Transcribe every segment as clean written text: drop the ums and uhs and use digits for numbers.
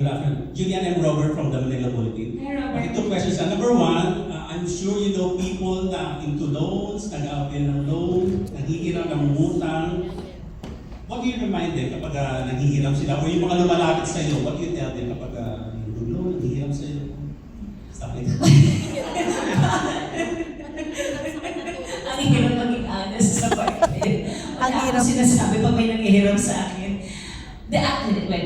Good afternoon. Julian M. Robert from the Manila Bulletin. Hi, Robert. Okay, two questions. Number one, I'm sure you know people na into loans, nag-avail ng loan, naghihiram ng utang. What do you remind them kapag naghihiram sila? Or yung mga lumalapit sa iyo, what do you tell them kapag yung loan, naghihiram sa iyo? Sakit. Ang hirap maging honest sa parte. Ang hirap. Sinasabi pag may nanghihiram sa akin.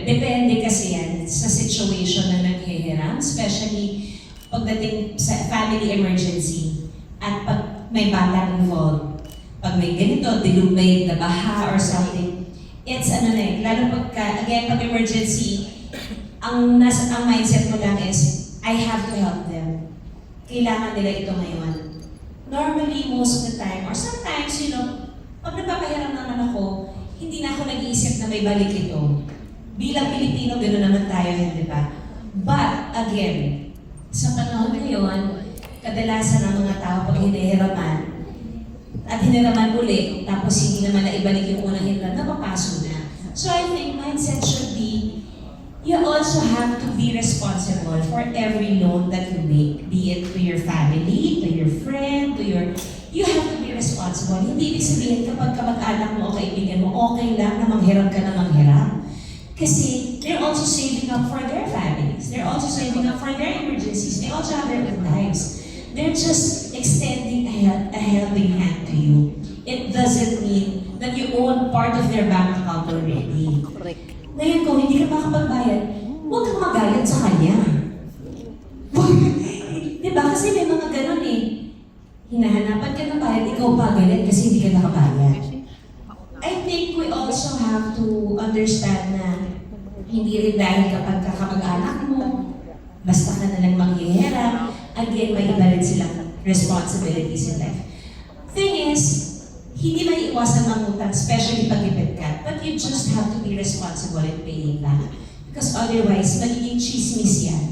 Depende kasi yan sa situation na nanghihiram, especially pagdating sa family emergency at pag may bata involved. Pag may ganito, dilubay, nabaha or something, it's lalo pag emergency, ang mindset mo lang is, I have to help them. Kailangan nila ito ngayon. Normally, most of the time, or sometimes, pag napapahiram naman ako, hindi na ako nag-iisip na may balik ito. Bilang Pilipino, gano'n naman tayo, di ba? But, again, sa panahon ngayon, kadalasan ng mga tao pag hinihiraman, at hiniraman uli, tapos hindi naman na ibalik yung unang hiniram, napapaso na. So I think mindset should be, you also have to be responsible for every loan that you make, be it to your family, to your friend, you have to be responsible. Hindi ibig sabihin kapag kamag-anak mo o kaibigan mo, okay lang na manghiram ka na manghiram. Kasi they're also saving up for their families. They're also saving up for their emergencies. They also have their own lives. They're just extending a helping hand to you. It doesn't mean that you own part of their bank account already. Correct. Ngayon kung hindi ka makapagbayad, huwag kang magalit sa kanya. Diba? Kasi may mga ganun eh. Hinahanapan ka ng bayad, ikaw pa galit kasi hindi ka nakabayad. I think we also have to understand na hindi rin dahil kapag kamag-anak mo, basta ka na lang manghihiram, again, may iba rin silang responsibilities in life. Thing is, hindi may iwasan mangutang, especially pag ipit ka, but you just have to be responsible in paying back. Because otherwise, magiging chismis yan.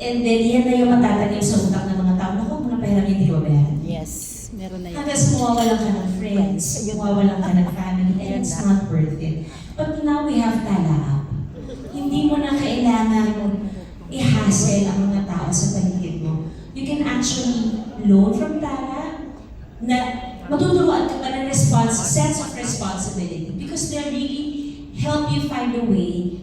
And then, yan na yung matatanim sa utak ng mga tao. Naku, mga pahiram hindi ko ba yan? Yes, meron na yan. Hanggang mawawalan ka ng friends, mawawalan ka ng family, and it's not worth it. But now we have Tala App. Hindi mo na kailangan i-hassle ang mga tao sa paligid mo. You can actually loan from Tala na matuturuan ka pa ng sense of responsibility because they really help you find a way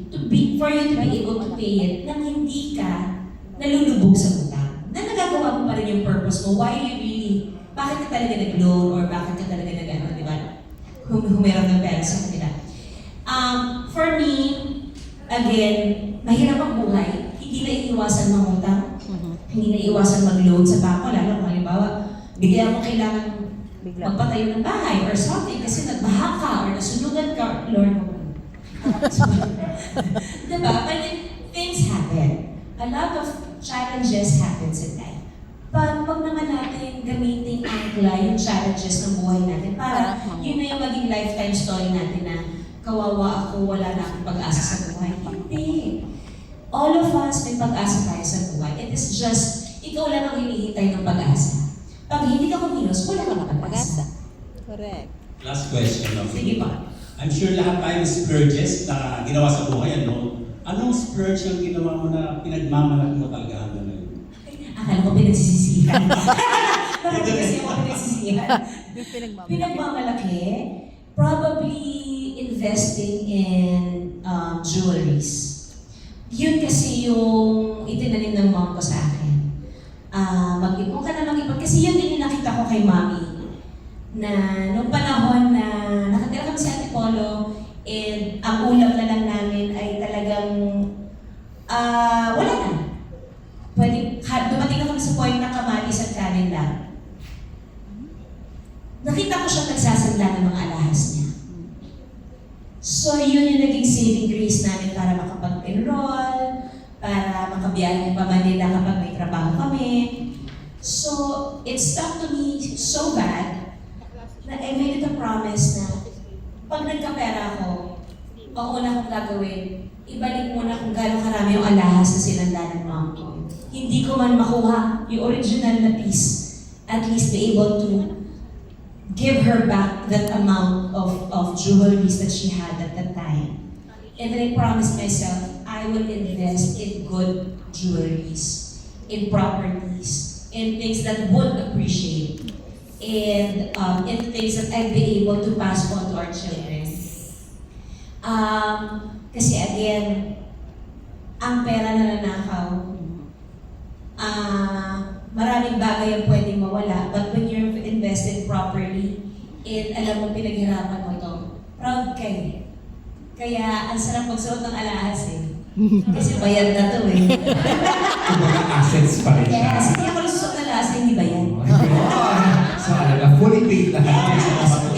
for you to be able to pay it nang hindi ka nalulubog sa utang. Na nagagawa mo pa rin yung purpose mo. Why you really, bakit ka talaga nag-loan or bakit ka talaga di ba? Humiram ng pera sa kanila. For me, again, mahirap ang buhay. Hindi na iiwasan mangutang. Hindi na iiwasan mag-loan sa bangko. Lalo kung halimbawa, bigyan mo kailangan magpatayo ng bahay or something kasi nagbaha ka or nasunugan ka, Lord. Diba? But things happen. A lot of challenges happens in life. But wag naman natin gamitin angkla yung challenges ng buhay natin para yun na yung maging lifetime story natin na kawawa ako, wala na akong pag-asa sa buhay. Hindi. All of us may pag-asa tayo sa buhay. It is just, ikaw lang ang hinihintay ng pag-asa. Pag hindi ka kumilos, wala ka ng pag-asa. Correct. Last question. Sige pa. I'm sure lahat tayo splurges na ginawa sa buhay, ano? Anong splurge yung ginawa mo na pinagmamalaki mo talaga hanggang ngayon? Akala ko pinagsisisihan. Bakit kasi ako pinagsisisihan? Pinagmamalaki, probably investing in jewelries. Yun kasi yung itinanim ng mom ko sa akin. Mag-ipon ka na mag-ipon. Kasi yun din yung nakita ko kay mami. Na nung panahon na nakatira kami sa Antipolo, and ang ulam na lang namin ay talagang wala na. Dumating na kami sa point na kamatis at kanin lang. Nakita ko siya nagsasanda ng mga alahas niya. So yun yung naging saving grace namin para makapag-enroll, para makabiyahe pa Manila kapag may trabaho kami. So it stuck to me so bad na I made it a promise na pag nagkapera ako, ang una kong gagawin, ibalik muna kung gano'ng karami yung alahas na sinanda ng mom ko. Hindi ko man makuha yung original na piece, at least be able to give her back that amount of jewelries that she had at that time. And then I promised myself, I will invest in good jewelries, in properties, in things that would appreciate, and in things that I'd be able to pass on to our children. Kasi again, ang pera na nanakaw, maraming bagay ang pwedeng mawala, but when you're invested properly, and alam mo pinaghirapan mo to, proud kayo. Kaya ang sarap magsuot ng alahas eh. Kasi bayad na to eh. Kumbaga assets pa rin siya. Yes, hindi ako nagsusuot ng alahas na hindi bayad. So, fully paid lahat.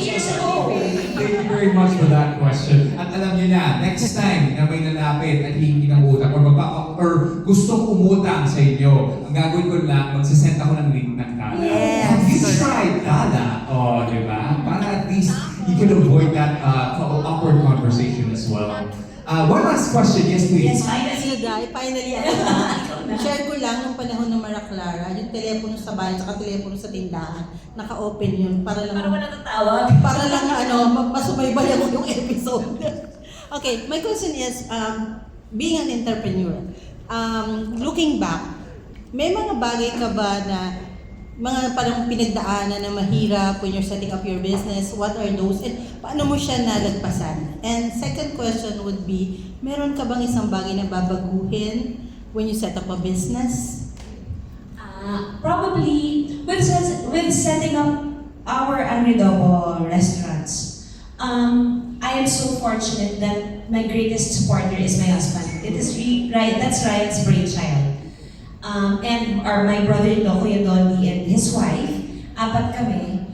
Years ago. Thank you very much for that question. At alam niyo na, next time na may lalapit at hingi ng utang or gustong umutang sa inyo, ang gagawin ko lang, magsasend ako ng link ng Kala. Yes, Have you correct. tried Kala? Oh, di ba? Para at least you can avoid that awkward conversation as well. One last question, yes please. Yes, finally. Finally, ako na. Share ko lang nung panahon ng Mara Clara, yung telepono sa bahay, saka telepono sa tindahan, naka-open yun para lang Para wala tatawag. para lang masubaybay ako yung episode. Okay, my question is, being an entrepreneur, looking back, may mga bagay ka ba na mga parang pinagdaanan na mahirap when you're setting up your business? What are those? And paano mo siya nalagpasan? And second question would be, meron ka bang isang bagay na babaguhin when you set up a business? Probably with setting up our Anridobo restaurants. I am so fortunate that my greatest supporter is my husband. It is that's Ryan's brainchild. And my brother-in-law, Kuya Dolly, and his wife, apat kami.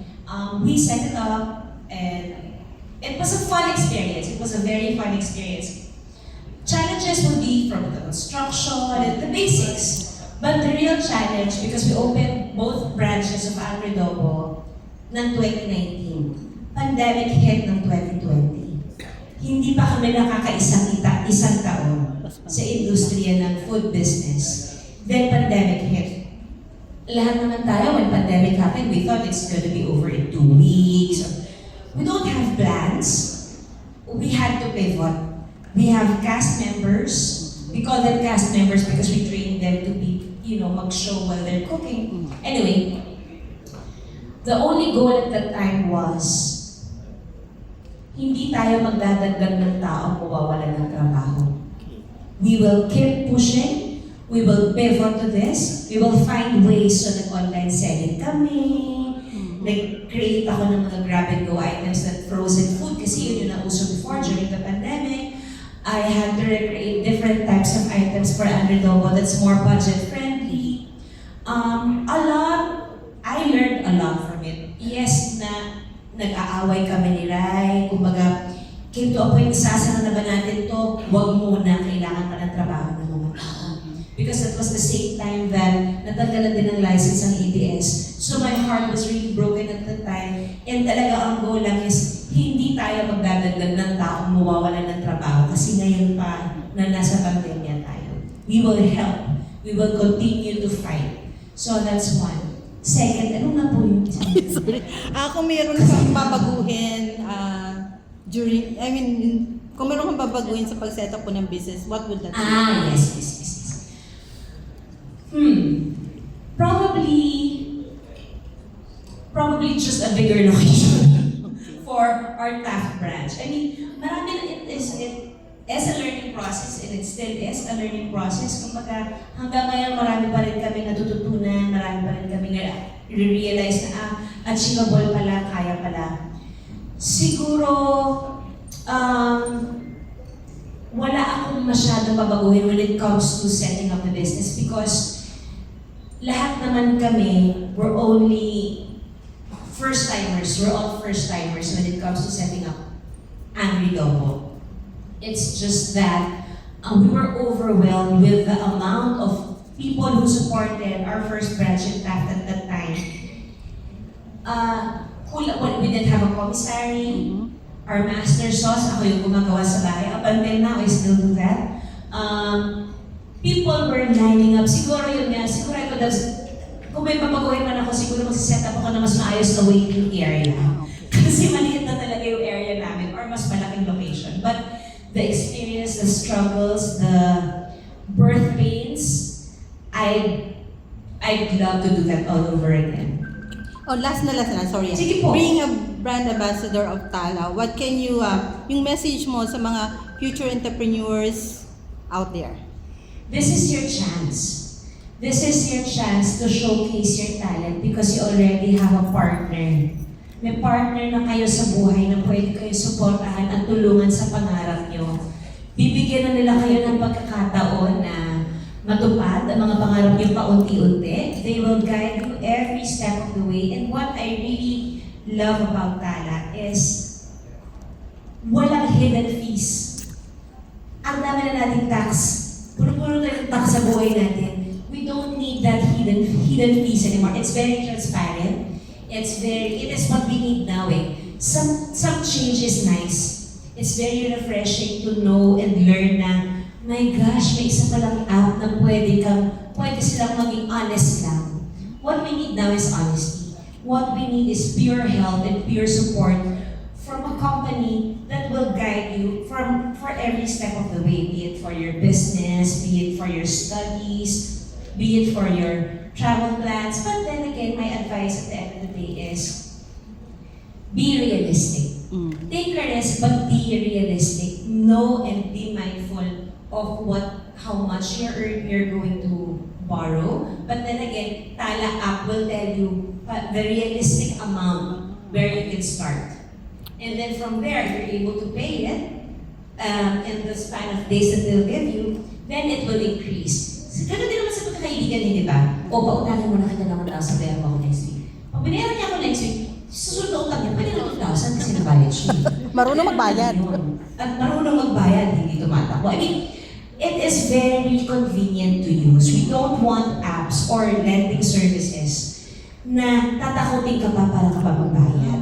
We set it up, and it was a fun experience. It was a very fun experience. Challenges would be from the construction and the basics. But the real challenge, because we opened both branches of Anridobo ng 2019, pandemic hit ng 2020. Hindi pa kami nakakaisang isang taon sa industriya ng food business. Then pandemic hit. Lahat naman tayo, when pandemic happened, we thought it's going to be over in 2 weeks. We don't have plans. We had to pivot. We have cast members. We call them cast members because we train them to be, mag-show while they're cooking. Anyway, the only goal at that time was, hindi tayo magdadagdag ng tao mawawalan ng trabaho. We will keep pushing. We will pivot to this. We will find ways so nag-online selling kami. Nag-create ako ng mga grab-and-go items like frozen food kasi yun yung nauso before during the pandemic. I had to recreate different types of items for Anridobo that's more budget-friendly. I learned a lot from it. Yes, na nag-aaway kami ni Rai. Kumbaga, came to a point, sasara na ba natin to? Huwag muna, kailangan pa ng trabaho ng mga tao. Because that was the same time that natanggalan din ng license ang ABS. So my heart was really broken at the time. And talaga ang goal lang is, hindi tayo magdadagdag ng taong mawawalan ng trabaho kasi ngayon pa na nasa pandemya tayo. We will help. We will continue to fight. So that's one. Second, ano na po yung isang? Sorry. Kung meron kang babaguhin kung meron kang babaguhin sa pag-set up po ng business, what would that be? Yes. Probably just a bigger location for our Taft branch. I mean, marami na it is a learning process and it still is a learning process. Kumbaga, hanggang ngayon marami pa rin kami natututunan, marami pa rin kami realize na achievable pala, kaya pala. Siguro, wala akong masyadong babaguhin when it comes to setting up the business because lahat naman kami, we're only first-timers. We're all first-timers when it comes to setting up Anridobo. It's just that we were overwhelmed with the amount of people who supported our first branch in Taft at that time. We didn't have a commissary. Our master sauce, ako yung gumagawa sa bahay. Up until now, I still do that. People were lining up. Siguro yun nga, siguro ako kung may papaguhin man ako, siguro mag-set up ako na mas maayos na waiting area. Kasi maliit na talaga yung area namin or mas malaking location. But the experience, the struggles, the I'd love to do that all over again. Oh, last na, sorry. Sige po. Being a brand ambassador of Tala, what can you, yung message mo sa mga future entrepreneurs out there? This is your chance. This is your chance to showcase your talent because you already have a partner. May partner na kayo sa buhay na pwede kayo suportahan at tulungan sa pangarap nyo. Bibigyan na nila kayo ng pagkakataon na matupad ang mga pangarap nyo paunti-unti. They will guide you every step of the way. And what I really love about Tala is walang hidden fees. Ang dami na nating tax. Puro-puro tayong tax sa buhay natin. We don't need that hidden fees anymore. It's very transparent. It is what we need now eh. Some change is nice. It's very refreshing to know and learn na, my gosh, may isa palang app na pwede silang maging honest lang. What we need now is honesty. What we need is pure help and pure support from a company that will guide you for every step of the way, be it for your business, be it for your studies, be it for your travel plans. But then again, my advice at the end of the day is, be realistic. Take a risk, but be realistic. Know and be mindful of how much you're going to borrow. But then again, Tala app will tell you the realistic amount where you can start. And then from there, if you're able to pay it in the span of days that they'll give you, then it will increase. Ganun din naman sa pagkakaibigan niyo, di ba? O, pautahin mo na kita ng 1,000 pera ako next week. Pag binayaran niya ako next week, susunod na utang niya, pwede na 2,000 kasi nabayad siya. Marunong magbayad. At marunong magbayad, hindi tumatakbo. I mean, it is very convenient to use. We don't want apps or lending services na tatakutin ka pa para ka pa magbayad.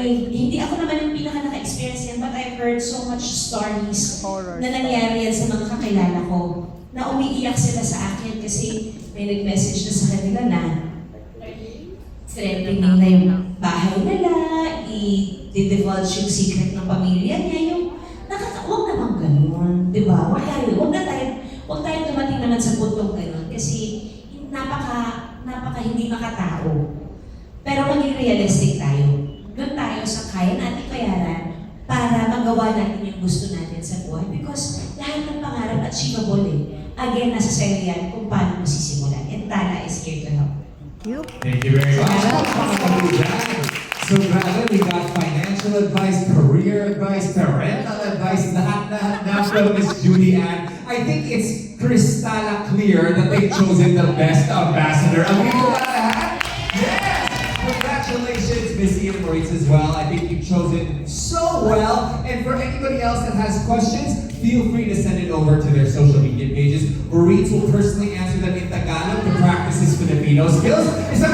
Hindi ako naman yung pinaka naka-experience yan, but I've heard so much stories na nangyari yan sa mga kakilala ko na umiiyak sila sa akin kasi may nag-message na sa kanila na threatening na yung bahay nila, i-divulge yung secret ng pamilya niya, yung huwag naman ganun, di ba? Huwag tayo dumating naman sa puntong ganun kasi napaka hindi makatao. Pero maging realistic tayo. Doon tayo sa kaya natin bayaran para magawa natin yung gusto natin sa buhay because lahat ng pangarap achievable eh. Again, nasa sa'yo yan kung paano mo sisimulan. And Tala is here to help. Thank you very much. So grabe, we got financial advice, career advice, parental advice, lahat na from Miss Judy Ann. I think it's crystal clear that they've chosen the best ambassador. Agree ko ba lahat? Yes! Congratulations, Missy and Maurice as well. I think you've chosen so well. And for anybody else that has questions, feel free to send it over to their social media pages. Maurice will personally answer them in Tagalog to practice his Filipino skills. Isang